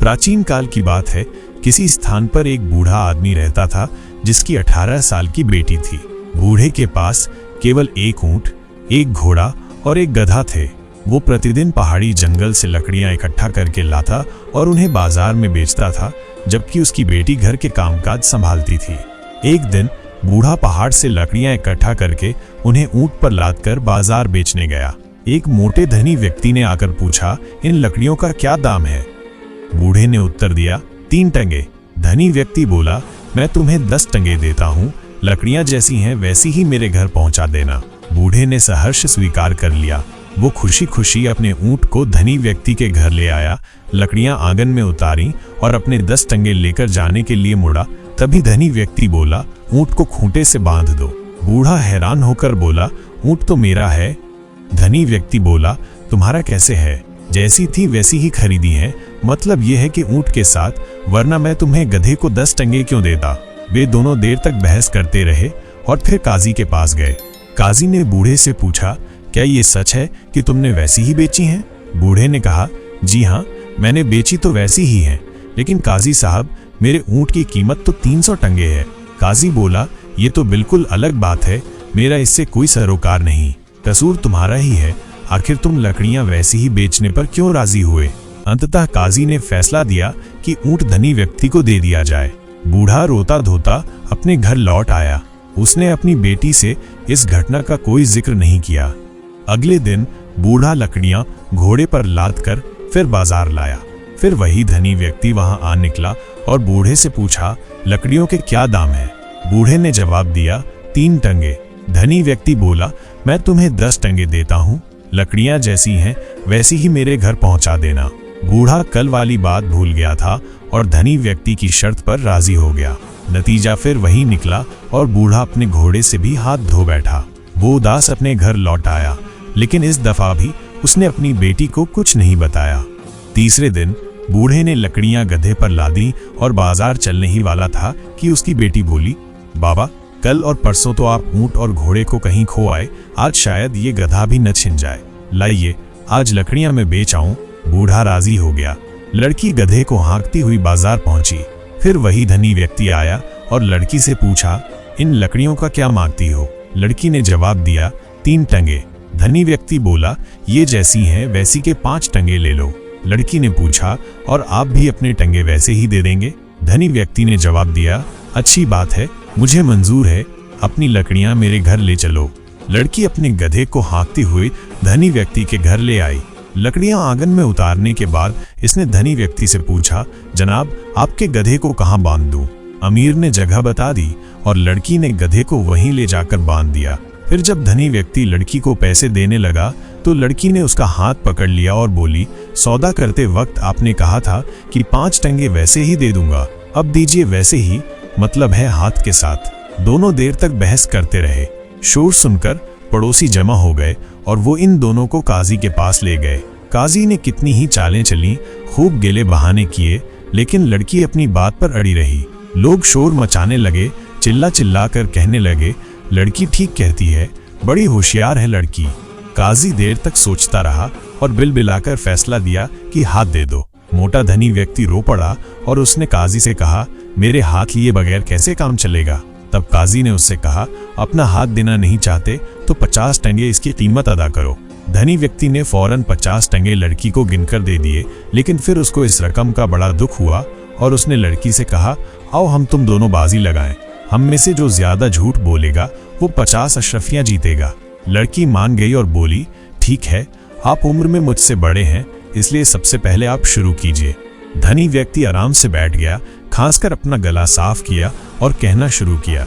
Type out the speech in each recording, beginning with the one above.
प्राचीन काल की बात है। किसी स्थान पर एक बूढ़ा आदमी रहता था जिसकी 18 साल की बेटी थी। बूढ़े के पास केवल एक ऊंट, एक घोड़ा और एक गधा थे। वो प्रतिदिन पहाड़ी जंगल से लकड़ियां इकट्ठा करके लाता और उन्हें बाजार में बेचता था, जबकि उसकी बेटी घर के कामकाज संभालती थी। एक दिन बूढ़ा पहाड़ से लकड़ियां इकट्ठा करके उन्हें ऊंट पर लादकर बाजार बेचने गया। एक मोटे धनी व्यक्ति ने आकर पूछा, इन लकड़ियों का क्या दाम है? बूढ़े ने उत्तर दिया, 3 टंगे। धनी व्यक्ति बोला, मैं तुम्हें 10 टंगे देता हूँ, लकड़ियां जैसी हैं वैसी ही मेरे घर पहुंचा देना। बूढ़े ने सहर्ष स्वीकार कर लिया। वो खुशी खुशी अपने ऊंट को धनी व्यक्ति के घर ले आया, लकड़ियां आंगन में उतारी और अपने 10 टंगे लेकर जाने के लिए मुड़ा। तभी धनी व्यक्ति बोला, ऊंट को खूंटे से बांध दो। बूढ़ा हैरान होकर बोला, ऊंट तो मेरा है। धनी व्यक्ति बोला, तुम्हारा कैसे है? जैसी थी वैसी ही खरीदी है, मतलब यह है कि ऊंट के साथ, वरना मैं तुम्हें गधे को 10 टंगे क्यों देता। वे दोनों देर तक बहस करते रहे और फिर काजी के पास गए। काजी ने बूढ़े से पूछा, क्या ये सच है कि तुमने वैसी ही बेची हैं? बूढ़े ने कहा, जी हाँ, मैंने बेची तो वैसी ही है, लेकिन काजी साहब, मेरे ऊंट की कीमत तो 300 टंगे है। काजी बोला, ये तो बिल्कुल अलग बात है, मेरा इससे कोई सरोकार नहीं, कसूर तुम्हारा ही है। आखिर तुम लकड़ियां वैसी ही बेचने पर क्यों राजी हुए? अंततः काजी ने फैसला दिया कि ऊंट धनी व्यक्ति को दे दिया जाए। बूढ़ा रोता धोता अपने घर लौट आया। उसने अपनी बेटी से इस घटना का कोई जिक्र नहीं किया। अगले दिन बूढ़ा लकड़ियां घोड़े पर लादकर फिर बाजार लाया। फिर वही धनी व्यक्ति वहां आ निकला और बूढ़े से पूछा, लकड़ियों के क्या दाम है? बूढ़े ने जवाब दिया, 3 टंगे। धनी व्यक्ति बोला, मैं तुम्हें 10 टंगे देता हूँ, लकड़ियां जैसी हैं वैसी ही मेरे घर पहुंचा देना। बूढ़ा कल वाली बात भूल गया था और धनी व्यक्ति की शर्त पर राजी हो गया। नतीजा फिर वही निकला और बूढ़ा अपने घोड़े से भी हाथ धो बैठा। वो उदास अपने घर लौट आया, लेकिन इस दफा भी उसने अपनी बेटी को कुछ नहीं बताया। तीसरे दिन बूढ़े ने लकड़ियां गधे पर लादी और बाजार चलने ही वाला था कि उसकी बेटी बोली, बाबा, कल और परसों तो आप ऊंट और घोड़े को कहीं खो आए, आज शायद ये गधा भी न छिन जाए। लाइए, आज लकड़ियां मैं बेच आऊं। बूढ़ा राजी हो गया। लड़की गधे को हाँकती हुई बाजार पहुंची। फिर वही धनी व्यक्ति आया और लड़की से पूछा, इन लकड़ियों का क्या मांगती हो? लड़की ने जवाब दिया, 3 टंगे। धनी व्यक्ति बोला, ये जैसी हैं वैसी के 5 टंगे ले लो। लड़की ने पूछा, और आप भी अपने टंगे वैसे ही दे देंगे? धनी व्यक्ति ने जवाब दिया, अच्छी बात है, मुझे मंजूर है, अपनी लकड़ियां मेरे घर ले चलो। लड़की अपने गधे को हाँकती हुई धनी व्यक्ति के घर ले आई। लकड़ियां आंगन में उतारने के बाद इसने धनी व्यक्ति से पूछा, जनाब, आपके गधे को कहाँ बांध दूं? अमीर ने जगह बता दी और लड़की ने गधे को वहीं ले जाकर बांध दिया। फिर जब धनी व्यक्ति लड़की को पैसे देने लगा तो लड़की ने उसका हाथ पकड़ लिया और बोली, सौदा करते वक्त आपने कहा था कि 5 टंगे वैसे ही दे दूंगा, अब दीजिए वैसे ही, मतलब है हाथ के साथ। दोनों देर तक बहस करते रहे। शोर सुनकर पड़ोसी जमा हो गए और वो इन दोनों को काजी के पास ले गए। काजी ने कितनी ही चालें चली, खूब गेले बहाने किए, लेकिन लड़की अपनी बात पर अड़ी रही। लोग शोर मचाने लगे, चिल्ला चिल्ला कर कहने लगे, लड़की ठीक कहती है, बड़ी होशियार है लड़की। काजी देर तक सोचता रहा और बिलबिलाकर फैसला दिया कि हाथ दे दो। मोटा धनी व्यक्ति रो पड़ा और उसने काजी से कहा, मेरे हाथ लिए बगैर कैसे काम चलेगा? तब काजी ने उससे कहा, अपना हाथ देना नहीं चाहते तो 50 टंगे इसकी कीमत अदा करो। धनी व्यक्ति ने फौरन 50 टंगे लड़की को गिनकर दे दिए, लेकिन फिर उसको इस रकम का बड़ा दुख हुआ और उसने लड़की से कहा, आओ हम तुम दोनों बाजी लगाएं, हम में से जो ज्यादा झूठ बोलेगा वो 50 अशरफियां जीतेगा। लड़की मान गई और बोली, ठीक है, आप उम्र में मुझसे बड़े हैं, इसलिए सबसे पहले आप शुरू कीजिए। धनी व्यक्ति आराम से बैठ गया, खांसकर अपना गला साफ किया और कहना शुरू किया,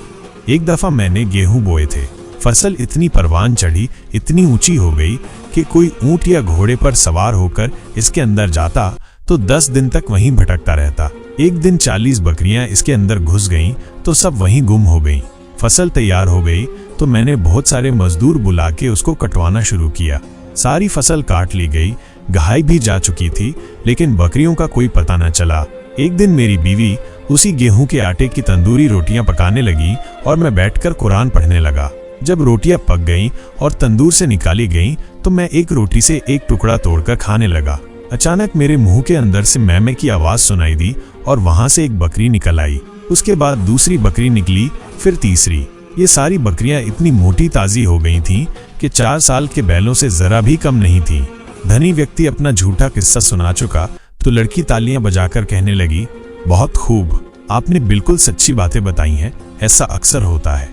एक दफा मैंने गेहूं बोए थे, फसल इतनी परवान चढ़ी, इतनी ऊंची हो गई कि कोई ऊंट या घोड़े पर सवार होकर इसके अंदर जाता तो 10 दिन तक वहीं भटकता रहता। एक दिन 40 बकरियां इसके अंदर घुस गईं तो सब वहीं गुम हो गईं। फसल तैयार हो गई तो मैंने बहुत सारे मजदूर बुला के उसको कटवाना शुरू किया। सारी फसल काट ली गई, गहाई भी जा चुकी थी, लेकिन बकरियों का कोई पता न चला। एक दिन मेरी बीवी उसी गेहूं के आटे की तंदूरी रोटियां पकाने लगी और मैं बैठकर कुरान पढ़ने लगा। जब रोटियां पक गईं और तंदूर से निकाली गईं तो मैं एक रोटी से एक टुकड़ा तोड़कर खाने लगा। अचानक मेरे मुंह के अंदर से मैमे की आवाज सुनाई दी और वहां से एक बकरी निकल आई। उसके बाद दूसरी बकरी निकली, फिर तीसरी। ये सारी बकरियां इतनी मोटी ताजी हो गई थीं कि 4 साल के बैलों से जरा भी कम नहीं थीं। धनी व्यक्ति अपना झूठा किस्सा सुना चुका तो लड़की तालियां बजाकर कहने लगी, बहुत खूब, आपने बिल्कुल सच्ची बातें बताई हैं, ऐसा अक्सर होता है।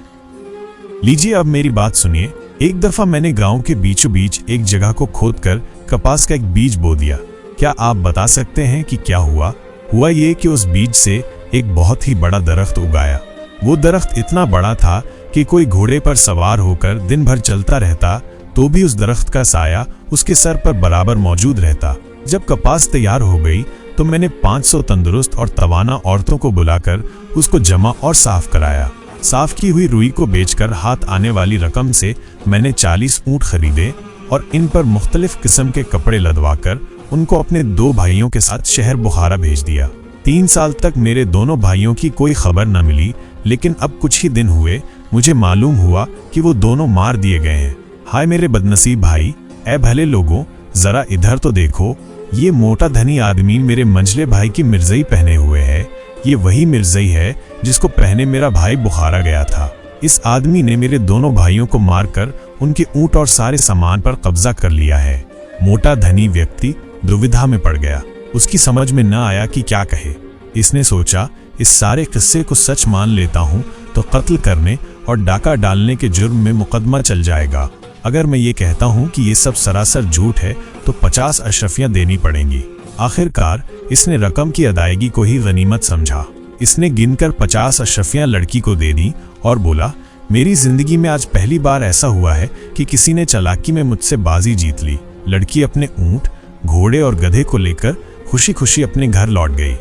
लीजिए अब मेरी बात सुनिए। एक दफा मैंने गांव के बीचों बीच एक जगह को खोदकर कपास का एक बीज बो दिया। क्या आप बता सकते हैं कि क्या हुआ? हुआ ये कि उस बीज से एक बहुत ही बड़ा दरख्त उगाया। वो दरख्त इतना बड़ा था कि कोई घोड़े पर सवार होकर दिन भर चलता रहता तो भी उस दरख्त का साया उसके सर पर बराबर मौजूद रहता। जब कपास तैयार हो गई तो मैंने 500 तंदुरुस्त और तवाना औरतों को बुलाकर उसको जमा और साफ कराया। साफ की हुई रुई को बेचकर हाथ आने वाली रकम से मैंने 40 ऊंट खरीदे और इन पर मुख्तलिफ किस्म के कपड़े लदवाकर उनको अपने 2 भाइयों के साथ शहर बुखारा भेज दिया। 3 साल तक मेरे दोनों भाइयों की कोई खबर न मिली, लेकिन अब कुछ ही दिन हुए मुझे मालूम हुआ कि वो दोनों मार दिए गए हैं। हाय मेरे बदनसीब भाई, ऐ भले लोगों, जरा इधर तो देखो, ये मोटा धनी आदमी मेरे मंझले भाई की मिर्जई पहने हुए है। ये वही मिर्जई है जिसको पहने मेरा भाई बुखारा गया था। इस आदमी ने मेरे दोनों भाइयों को मारकर उनके ऊंट और सारे सामान पर कब्जा कर लिया है। मोटा धनी व्यक्ति दुविधा में पड़ गया। उसकी समझ में न आया कि क्या कहे। इसने सोचा, इस सारे किस्से को सच मान लेता हूं तो कत्ल करने और डाका डालने के जुर्म में मुकदमा चल जाएगा। अगर मैं ये कहता हूं कि ये सब सरासर झूठ है तो 50 अशरफियां देनी पड़ेंगी। आखिरकार इसने रकम की अदायगी को ही गनीमत समझा। इसने गिनकर 50 अशरफियां लड़की को दे दी और बोला, मेरी जिंदगी में आज पहली बार ऐसा हुआ है कि किसी ने चालाकी में मुझसे बाजी जीत ली। लड़की अपने ऊंट, घोड़े और गधे को लेकर खुशी खुशी अपने घर लौट गई।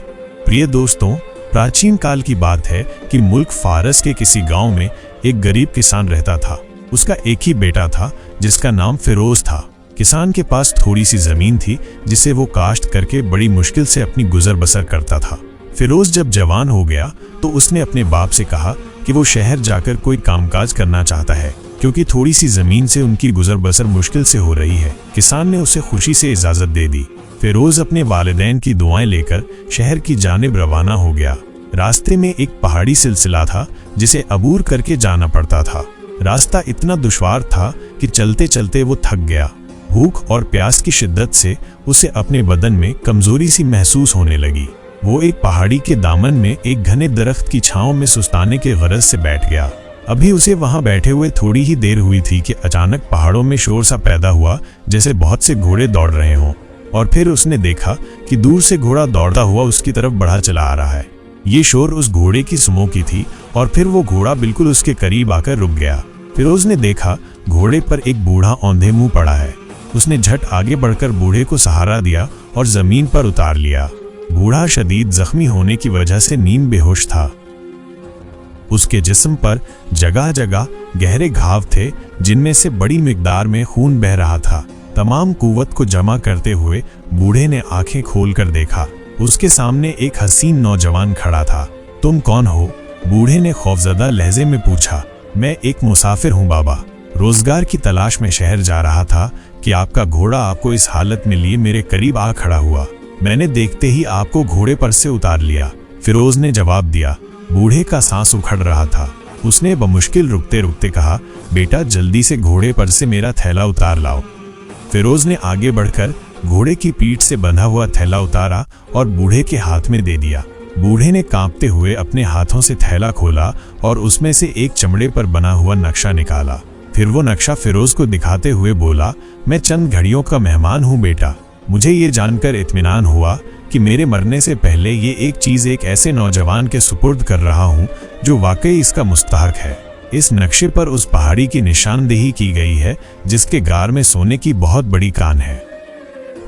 प्रिय दोस्तों, प्राचीन काल की बात है कि मुल्क फारस के किसी गांव में एक गरीब किसान रहता था। उसका एक ही बेटा था जिसका नाम फिरोज था। किसान के पास थोड़ी सी जमीन थी जिसे वो काश्त करके बड़ी मुश्किल से अपनी गुजर बसर करता था। फिरोज जब जवान हो गया तो उसने अपने बाप से कहा कि वो शहर जाकर कोई कामकाज करना चाहता है, क्योंकि थोड़ी सी जमीन से उनकी गुजर बसर मुश्किल से हो रही है। किसान ने उसे खुशी से इजाजत दे दी। फिरोज अपने वालिदैन की दुआएं लेकर शहर की जानिब रवाना हो गया। रास्ते में एक पहाड़ी सिलसिला था जिसे अबूर करके जाना पड़ता था। रास्ता इतना दुश्वार था कि चलते चलते वो थक गया। भूख और प्यास की शिद्दत से उसे अपने बदन में कमजोरी सी महसूस होने लगी। वो एक पहाड़ी के दामन में एक घने दरख्त की छांव में सुस्ताने के गरज से बैठ गया। अभी उसे वहां बैठे हुए थोड़ी ही देर हुई थी कि अचानक पहाड़ों में शोर सा पैदा हुआ, जैसे बहुत से घोड़े दौड़ रहे हों। और फिर उसने देखा कि दूर से घोड़ा दौड़ता हुआ उसकी तरफ बढ़ा चला आ रहा है। ये शोर उस घोड़े की सुमो की थी और फिर वो घोड़ा बिल्कुल उसके करीब आकर रुक गया। फिरोज ने देखा घोड़े पर एक बूढ़ा औंधे मुंह पड़ा है। उसने झट आगे बढ़कर बूढ़े को सहारा दिया और जमीन पर उतार लिया। बूढ़ा शदीद जख्मी होने की वजह से नीम बेहोश था। उसके जिस्म पर जगह जगह गहरे घाव थे जिनमें से बड़ी मिकदार में खून बह रहा था। तमाम कुव्वत को जमा करते हुए बूढ़े ने आंखें खोलकर देखा। उसके सामने एक हसीन नौजवान खड़ा था। तुम कौन हो? बूढ़े ने खौफजदा लहजे में पूछा। मैं एक मुसाफिर हूँ बाबा, रोजगार की तलाश में शहर जा रहा था कि आपका घोड़ा आपको इस हालत में लिए मेरे करीब आ खड़ा हुआ। मैंने देखते ही आपको घोड़े पर से उतार लिया, फिरोज ने जवाब दिया। बूढ़े का सांस उखड़ रहा था। उसने बमुश्किल रुकते रुकते कहा, बेटा जल्दी से घोड़े पर से मेरा थैला उतार लाओ। फिरोज ने आगे बढ़कर घोड़े की पीठ से बंधा हुआ थैला उतारा और बूढ़े के हाथ में दे दिया। बूढ़े ने कांपते हुए अपने हाथों से थैला खोला और उसमें से एक चमड़े पर बना हुआ नक्शा निकाला। फिर वो नक्शा फिरोज को दिखाते हुए बोला, मैं चंद घड़ियों का मेहमान हूँ बेटा। मुझे ये जानकर इत्मीनान हुआ कि मेरे मरने से पहले ये एक चीज एक ऐसे नौजवान के सुपुर्द कर रहा हूँ जो वाकई इसका मुस्तहक है। इस नक्शे पर उस पहाड़ी की निशानदेही की गई है जिसके गार में सोने की बहुत बड़ी कान है।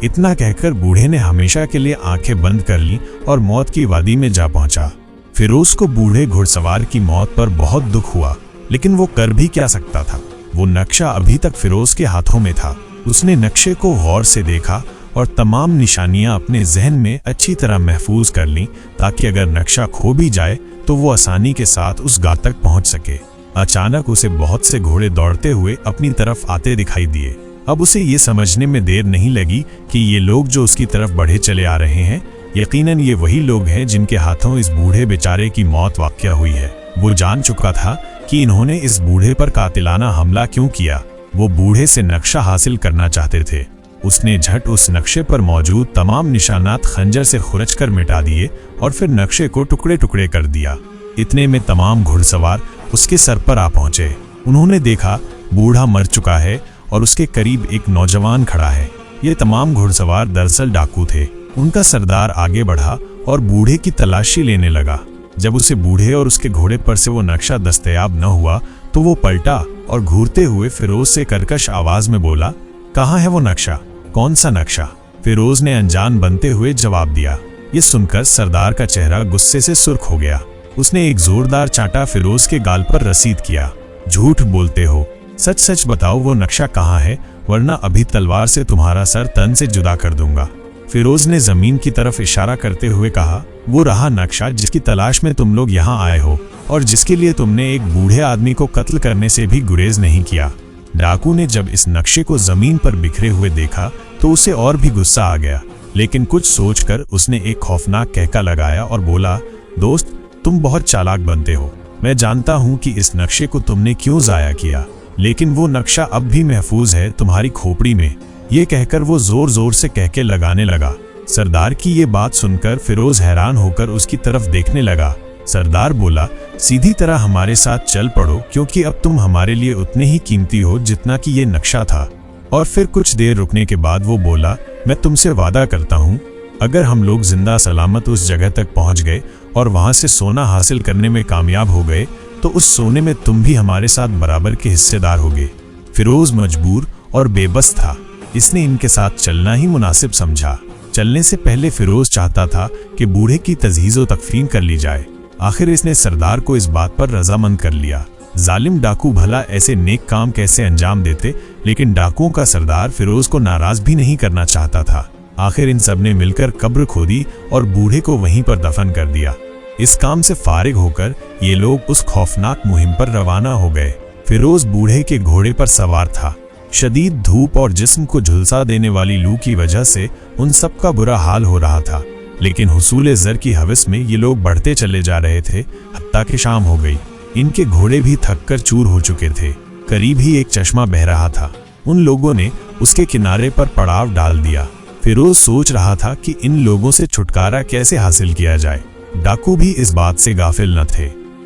इतना कहकर बूढ़े ने हमेशा के लिए आंखें बंद कर ली और मौत की वादी में जा पहुंचा। फिरोज को बूढ़े घुड़सवार की मौत पर बहुत दुख हुआ, लेकिन वो कर भी क्या सकता था। वो नक्शा अभी तक फिरोज के हाथों में था। उसने नक्शे को गौर से देखा और तमाम निशानियां अपने जहन में अच्छी तरह महफूज कर लीं ताकि अगर नक्शा खो भी जाए तो वो आसानी के साथ उस गांव तक पहुंच सके। अचानक उसे बहुत से घोड़े दौड़ते हुए अपनी तरफ आते दिखाई दिए। अब उसे ये समझने में देर नहीं लगी कि ये लोग जो उसकी तरफ बढ़े चले आ रहे हैं, यकीनन ये वही लोग हैं जिनके हाथों इस बूढ़े बेचारे की मौत वाक़या हुई है। वो जान चुका था कि इन्होंने इस बूढ़े पर कातिलाना हमला क्यों किया। वो बूढ़े से नक्शा हासिल करना चाहते थे। उसने झट उस नक्शे पर मौजूद तमाम निशानात खंजर से खुरच कर मिटा दिए और फिर नक्शे को टुकड़े टुकड़े कर दिया। इतने में तमाम घुड़सवार उसके सर पर आ पहुंचे। उन्होंने देखा बूढ़ा मर चुका है और उसके करीब एक नौजवान खड़ा है। ये तमाम घुड़सवार दरअसल डाकू थे। उनका सरदार आगे बढ़ा और बूढ़े की तलाशी लेने लगा। जब उसे बूढ़े और उसके घोड़े पर से वो नक्शा दस्तयाब न हुआ तो वो पलटा और घूरते हुए फिरोज से कर्कश आवाज में बोला, कहाँ है वो नक्शा? कौन सा नक्शा? फिरोज ने अनजान बनते हुए जवाब दिया। ये सुनकर सरदार का चेहरा गुस्से से सुर्ख हो गया। उसने एक जोरदार चांटा फिरोज के गाल पर रसीद किया। झूठ बोलते हो, सच सच बताओ वो नक्शा कहाँ है, वरना अभी तलवार से तुम्हारा सर तन से जुदा कर दूंगा। फिरोज ने जमीन की तरफ इशारा करते हुए कहा, वो रहा नक्शा जिसकी तलाश में तुम लोग यहाँ आए हो और जिसके लिए तुमने एक बूढ़े आदमी को कत्ल करने से भी गुरेज नहीं किया। डाकू ने जब इस नक्शे को जमीन पर बिखरे हुए देखा तो उसे और भी गुस्सा आ गया, लेकिन कुछ सोचकर उसने एक खौफनाक कहका लगाया और बोला, दोस्त तुम बहुत चालाक बनते हो। मैं जानता हूँ कि इस नक्शे को तुमने क्यों जाया किया, लेकिन वो नक्शा अब भी महफूज है तुम्हारी खोपड़ी में। ये कहकर वो जोर जोर से कहके लगाने लगा। सरदार की ये बात सुनकर फिरोज हैरान होकर उसकी तरफ देखने लगा। सरदार बोला, सीधी तरह हमारे साथ चल पड़ो, क्योंकि अब तुम हमारे लिए उतने ही कीमती हो जितना कि ये नक्शा था। और फिर कुछ देर रुकने के बाद वो बोला, मैं तुमसे वादा करता हूँ, अगर हम लोग जिंदा सलामत उस जगह तक पहुँच गए और वहाँ से सोना हासिल करने में कामयाब हो गए तो उस सोने में तुम भी हमारे साथ बराबर के हिस्सेदार होगे। फिरोज मजबूर और बेबस था। इसने इनके साथ चलना ही मुनासिब समझा। चलने से पहले फिरोज चाहता था कि बूढ़े की तजहीज़ो तकफीन कर ली जाए। आखिर इसने सरदार को इस बात पर रजामंद कर लिया। जालिम डाकू भला ऐसे नेक काम कैसे अंजाम देते, लेकिन डाकुओं का सरदार फिरोज को नाराज भी नहीं करना चाहता था। आखिर इन सब ने मिलकर कब्र खोदी और बूढ़े को वहीं पर दफन कर दिया। इस काम से फारिग होकर ये लोग उस खौफनाक मुहिम पर रवाना हो गए। फिरोज बूढ़े के घोड़े पर सवार था। शदीद धूप और जिस्म को झुलसा देने वाली लू की वजह से उन सब का बुरा हाल हो रहा था, लेकिन हुसूल ज़र की हवस में ये लोग बढ़ते चले जा रहे थे। हत्ता कि शाम हो गई। इनके घोड़े भी थक कर चूर हो चुके थे। करीब ही एक चश्मा बह रहा था। उन लोगों ने उसके किनारे पर पड़ाव डाल दिया। फिरोज सोच रहा था कि इन लोगों से छुटकारा कैसे हासिल किया जाए। डाकू भी इस बात से गाफिल न थे।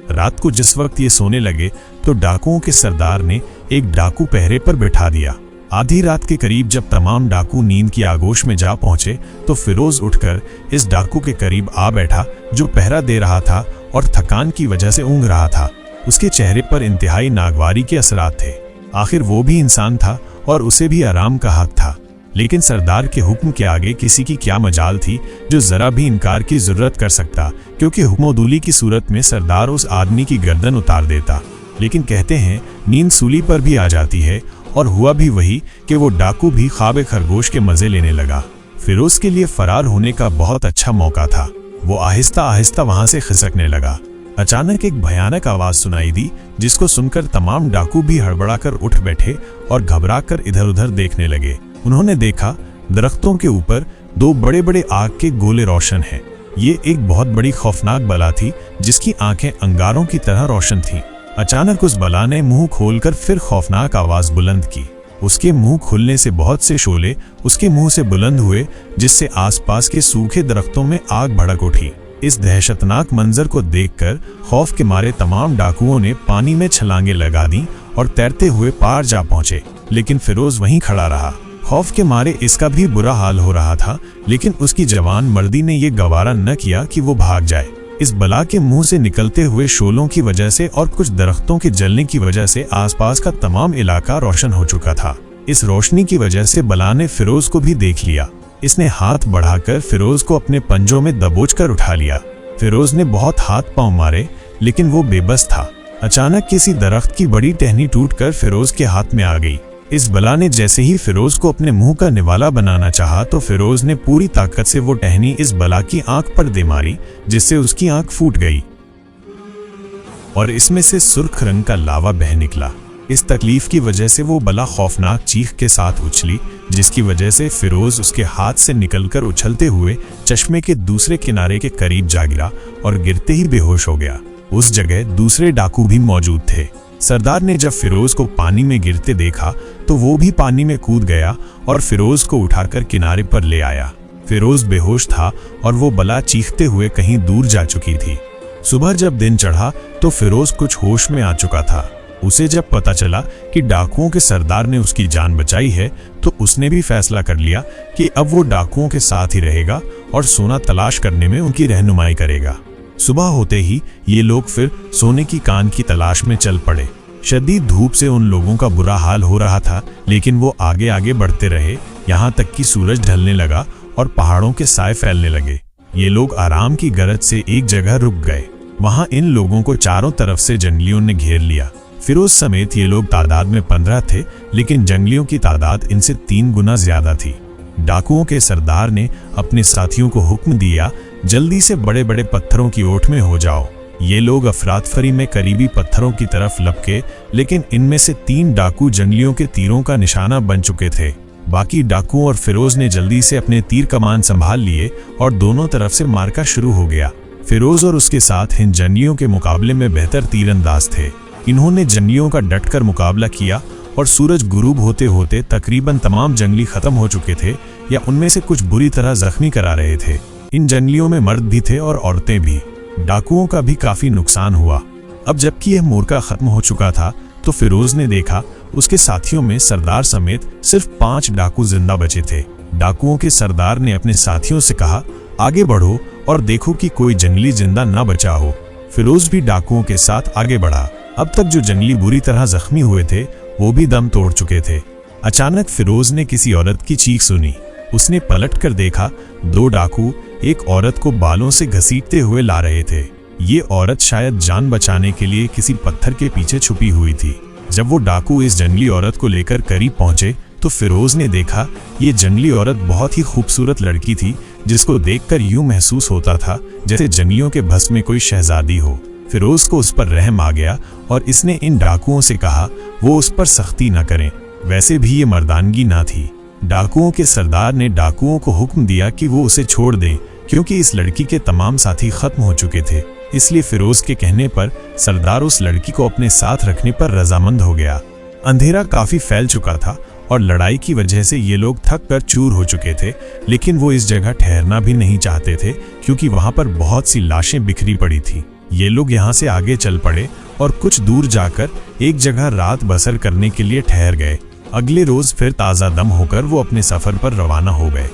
रात को जिस वक्त ये सोने लगे तो डाकुओं के सरदार ने एक डाकू पहरे पर बिठा दिया। आधी रात के करीब जब तमाम डाकू नींद की आगोश में जा पहुंचे तो फिरोज उठकर इस डाकू के करीब आ बैठा जो पहरा दे रहा था और थकान की वजह से ऊँघ रहा था। उसके चेहरे पर इंतहाई नागवारी के असरात थे। आखिर वो भी इंसान था और उसे भी आराम का हक था, लेकिन सरदार के हुक्म के आगे किसी की क्या मजाल थी जो जरा भी इनकार की जरूरत कर सकता, क्योंकि हुक्मोदूली की सूरत में सरदार उस आदमी की गर्दन उतार देता। लेकिन कहते हैं नींद सूली पर भी आ जाती है, और हुआ भी वही कि वो डाकू भी ख्वाब खरगोश के मजे लेने लगा। फिरोज के लिए फरार होने का बहुत अच्छा मौका था। वो आहिस्ता आहिस्ता वहां से खिसकने लगा। अचानक एक भयानक आवाज सुनाई दी, जिसको सुनकर तमाम डाकू भी हड़बड़ाकर उठ बैठे और घबराकर इधर उधर देखने लगे। उन्होंने देखा दरख्तों के ऊपर दो बड़े बड़े आग के गोले रोशन हैं। ये एक बहुत बड़ी खौफनाक बला थी जिसकी आंखें अंगारों की तरह रोशन थीं। अचानक उस बला ने मुंह खोलकर फिर खौफनाक आवाज बुलंद की। उसके मुंह खुलने से बहुत से शोले उसके मुंह से बुलंद हुए, जिससे आसपास के सूखे दरख्तों में आग भड़क उठी। इस दहशतनाक मंजर को देखकर खौफ के मारे तमाम डाकुओं ने पानी में छलांगे लगा दी और तैरते हुए पार जा पहुंचे, लेकिन फिरोज वहीं खड़ा रहा। खौफ के मारे इसका भी बुरा हाल हो रहा था, लेकिन उसकी जवान मर्दी ने यह गवारा न किया कि वो भाग जाए। इस बला के मुंह से निकलते हुए शोलों की वजह से और कुछ दरख्तों के जलने की वजह से आसपास का तमाम इलाका रोशन हो चुका था। इस रोशनी की वजह से बला ने फिरोज को भी देख लिया। इसने हाथ बढ़ाकर फिरोज को अपने पंजों में दबोचकर उठा लिया। फिरोज ने बहुत हाथ पांव मारे, लेकिन वो बेबस था। अचानक किसी दरख्त की बड़ी टहनी टूटकर फिरोज के हाथ में आ गई। इस बला ने जैसे ही फिरोज को अपने मुंह का निवाला बनाना चाहा तो फिरोज ने पूरी ताकत से वो टहनी इस बला की आंख पर दे मारी, जिससे उसकी आंख फूट गई और इसमें से सुर्ख रंग का लावा बह निकला। इस तकलीफ की वजह से वो बला खौफनाक चीख के साथ उछली, जिसकी वजह से फिरोज उसके हाथ से निकलकर उछलते हुए चश्मे के दूसरे किनारे के करीब जा गिरा और गिरते ही बेहोश हो गया। उस जगह दूसरे डाकू भी मौजूद थे। सरदार ने जब फिरोज को पानी में गिरते देखा तो वो भी पानी में कूद गया और फिरोज को उठाकर किनारे पर ले आया। फिरोज बेहोश था और वो बला चीखते हुए कहीं दूर जा चुकी थी। सुबह जब दिन चढ़ा तो फिरोज कुछ होश में आ चुका था। उसे जब पता चला कि डाकुओं के सरदार ने उसकी जान बचाई है तो उसने भी फैसला कर लिया कि अब वो डाकुओं के साथ ही रहेगा और सोना तलाश करने में उनकी रहनुमाई करेगा। सुबह होते ही ये लोग फिर सोने की कान की तलाश में चल पड़े। शदीद धूप से उन लोगों का बुरा हाल हो रहा था, लेकिन वो आगे आगे बढ़ते रहे, यहाँ तक कि सूरज ढलने लगा और पहाड़ों के साए फैलने लगे। ये लोग आराम की गरज से एक जगह रुक गए। वहां इन लोगों को चारों तरफ से जंगलियों ने घेर लिया। फिरोज समेत ये लोग तादाद में 15 थे, लेकिन जंगलियों की तादाद इनसे 3 गुना ज्यादा थी। डाकुओं के सरदार ने अपने साथियों को हुक्म दिया, जल्दी से बड़े बड़े पत्थरों की ओट में हो जाओ। ये लोग अफरातफरी में करीबी पत्थरों की तरफ लपके, लेकिन इनमें से 3 डाकू जंगलियों के तीरों का निशाना बन चुके थे। बाकी डाकुओं और फिरोज ने जल्दी से अपने तीर कमान संभाल लिए और दोनों तरफ से मारका शुरू हो गया। फिरोज और उसके साथ इन जंगलियों के मुकाबले में बेहतर तीरंदाज थे। इन्होंने जंगलियों का डटकर मुकाबला किया और सूरज गुरूब होते होते तकरीबन तमाम जंगली खत्म हो चुके थे या उनमें से कुछ बुरी तरह जख्मी करा रहे थे। इन जंगलियों में मर्द भी थे और औरतें भी। डाकुओं का भी काफी नुकसान हुआ। अब जबकि यह मोर्चा खत्म हो चुका था तो फिरोज ने देखा उसके साथियों में सरदार समेत सिर्फ 5 डाकू जिंदा बचे थे। डाकुओं के सरदार ने अपने साथियों से कहा, आगे बढ़ो और देखो कि कोई जंगली जिंदा ना बचा हो। फिरोज भी डाकुओं के साथ आगे बढ़ा। अब तक जो जंगली बुरी तरह जख्मी हुए थे वो भी दम तोड़ चुके थे। अचानक फिरोज ने किसी औरत की चीख सुनी। उसने पलट कर देखा, 2 डाकू एक औरत को बालों से घसीटते हुए ला रहे थे। ये औरत शायद जान बचाने के लिए किसी पत्थर के पीछे छुपी हुई थी। जब वो डाकू इस जंगली औरत को लेकर करीब पहुंचे तो फिरोज ने देखा ये जंगली औरत बहुत ही खूबसूरत लड़की थी, जिसको देखकर यूं महसूस होता था जैसे जंगलियों के बस में कोई शहजादी हो। फिरोज को उस पर रहम आ गया और इसने इन डाकुओं से कहा वो उस पर सख्ती न करें। वैसे भी ये मर्दानगी ना थी। डाकुओं के सरदार ने डाकुओं को हुक्म दिया कि वो उसे छोड़ दें, क्योंकि इस लड़की के तमाम साथी खत्म हो चुके थे। इसलिए फिरोज के कहने पर सरदार उस लड़की को अपने साथ रखने पर रजामंद हो गया। अंधेरा काफी फैल चुका था और लड़ाई की वजह से ये लोग थक कर चूर हो चुके थे, लेकिन वो इस जगह ठहरना भी नहीं चाहते थे क्योंकि वहां पर बहुत सी लाशें बिखरी पड़ी थी। ये लोग यहाँ से आगे चल पड़े और कुछ दूर जाकर एक जगह रात बसर करने के लिए ठहर गए। अगले रोज फिर ताजा दम होकर वो अपने सफर पर रवाना हो गए।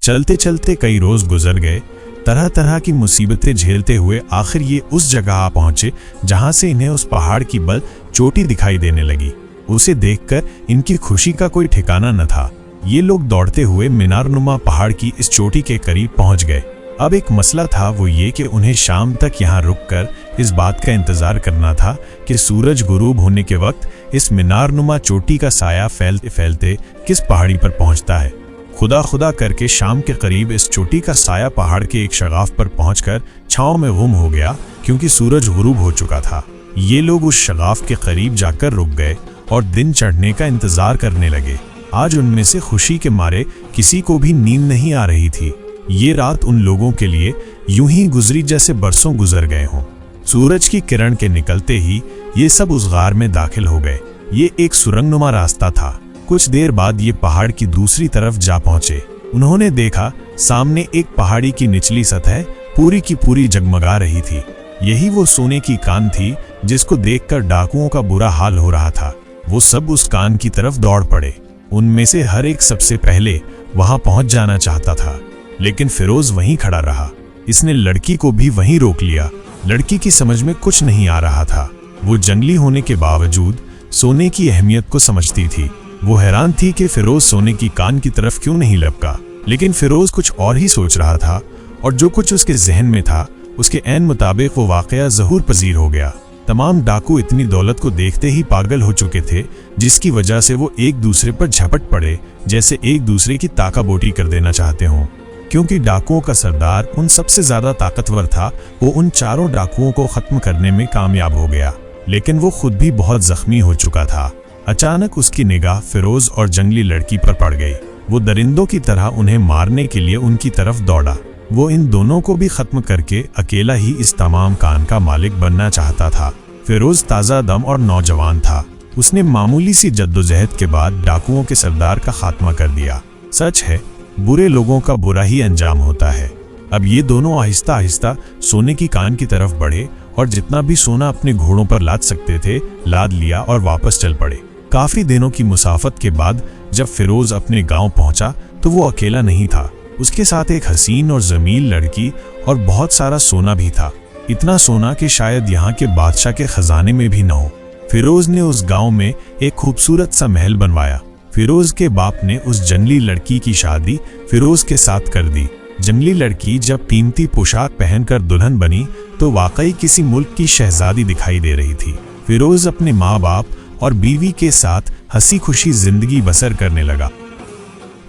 चलते चलते कई रोज गुजर गए। तरह तरह की मुसीबतें झेलते हुए आखिर ये उस जगह आ पहुंचे जहां से इन्हें उस पहाड़ की बल चोटी दिखाई देने लगी। उसे देखकर इनकी खुशी का कोई ठिकाना न था। ये लोग दौड़ते हुए मीनारनुमा पहाड़ की इस चोटी के करीब पहुंच गए। अब एक मसला था, वो ये कि उन्हें शाम तक यहाँ रुककर इस बात का इंतजार करना था कि सूरज गुरूब होने के वक्त इस मीनारनुमा चोटी का साया फैलते फैलते किस पहाड़ी पर पहुंचता है। खुदा खुदा करके शाम के करीब इस चोटी का साया पहाड़ के एक शगाफ पर पहुंचकर छांव में गुम हो गया, क्योंकि सूरज गुरूब हो चुका था। ये लोग उस शगाफ के करीब जाकर रुक गए और दिन चढ़ने का इंतजार करने लगे। आज उनमें से खुशी के मारे किसी को भी नींद नहीं आ रही थी। ये रात उन लोगों के लिए यूं ही गुजरी जैसे बरसों गुजर गए हों। सूरज की किरण के निकलते ही ये सब उस गार में दाखिल हो गए। ये एक सुरंगनुमा रास्ता था। कुछ देर बाद ये पहाड़ की दूसरी तरफ जा पहुंचे। उन्होंने देखा सामने एक पहाड़ी की निचली सतह पूरी की पूरी जगमगा रही थी। यही वो सोने की कान थी जिसको देखकर डाकुओं का बुरा हाल हो रहा था। वो सब उस कान की तरफ दौड़ पड़े। उनमें से हर एक सबसे पहले वहां पहुंच जाना चाहता था, लेकिन फिरोज वहीं खड़ा रहा। इसने लड़की को भी वहीं रोक लिया। लड़की की समझ में कुछ नहीं आ रहा था। वो जंगली होने के बावजूद सोने की अहमियत को समझती थी। वो हैरान थी कि फिरोज सोने की कान की तरफ क्यों नहीं लपका, लेकिन फिरोज कुछ और ही सोच रहा था और जो कुछ उसके जहन में था उसके ऐन मुताबिक वो वाकया ज़हूर पजीर हो गया। तमाम डाकू इतनी दौलत को देखते ही पागल हो चुके थे, जिसकी वजह से वो एक दूसरे पर झपट पड़े जैसे एक दूसरे की ताका बोटी कर देना चाहते हों। क्योंकि डाकुओं का सरदार उन सबसे ज्यादा ताकतवर था, वो उन चारों डाकुओं को खत्म करने में कामयाब हो गया। लेकिन वो खुद भी बहुत जख्मी हो चुका था। अचानक उसकी निगाह फिरोज और जंगली लड़की पर पड़ गई। वो दरिंदों की तरह उन्हें मारने के लिए उनकी तरफ दौड़ा। वो इन दोनों को भी खत्म करके अकेला ही इस तमाम कान का मालिक बनना चाहता था। फिरोज ताज़ा दम और नौजवान था। उसने मामूली सी जद्दोजहद के बाद डाकुओं के सरदार का खात्मा कर दिया। सच है, बुरे लोगों का बुरा ही अंजाम होता है। अब ये दोनों आहिस्ता आहिस्ता सोने की कान की तरफ बढ़े और जितना भी सोना अपने घोड़ों पर लाद सकते थे लाद लिया और वापस चल पड़े। काफी दिनों की मुसाफत के बाद जब फिरोज अपने गांव पहुंचा तो वो अकेला नहीं था। उसके साथ एक हसीन और जमील लड़की और बहुत सारा सोना भी था। इतना सोना कि शायद यहाँ के बादशाह के खजाने में भी न हो। फिरोज ने उस गांव में एक खूबसूरत सा महल बनवाया। फिरोज के बाप ने उस जंगली लड़की की शादी फिरोज के साथ कर दी। जंगली लड़की जब कीमती पोशाक पहनकर दुल्हन बनी तो वाकई किसी मुल्क की शहजादी दिखाई दे रही थी। फिरोज अपने माँ बाप और बीवी के साथ हंसी खुशी जिंदगी बसर करने लगा।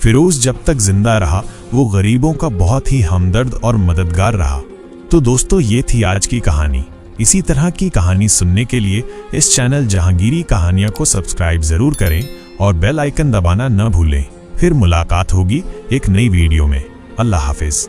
फिरोज जब तक जिंदा रहा वो गरीबों का बहुत ही हमदर्द और मददगार रहा। तो दोस्तों, ये थी आज की कहानी। इसी तरह की कहानी सुनने के लिए इस चैनल जहांगीरी कहानियां को सब्सक्राइब जरूर करें और बेल आइकन दबाना न भूलें। फिर मुलाकात होगी एक नई वीडियो में। अल्लाह हाफिज।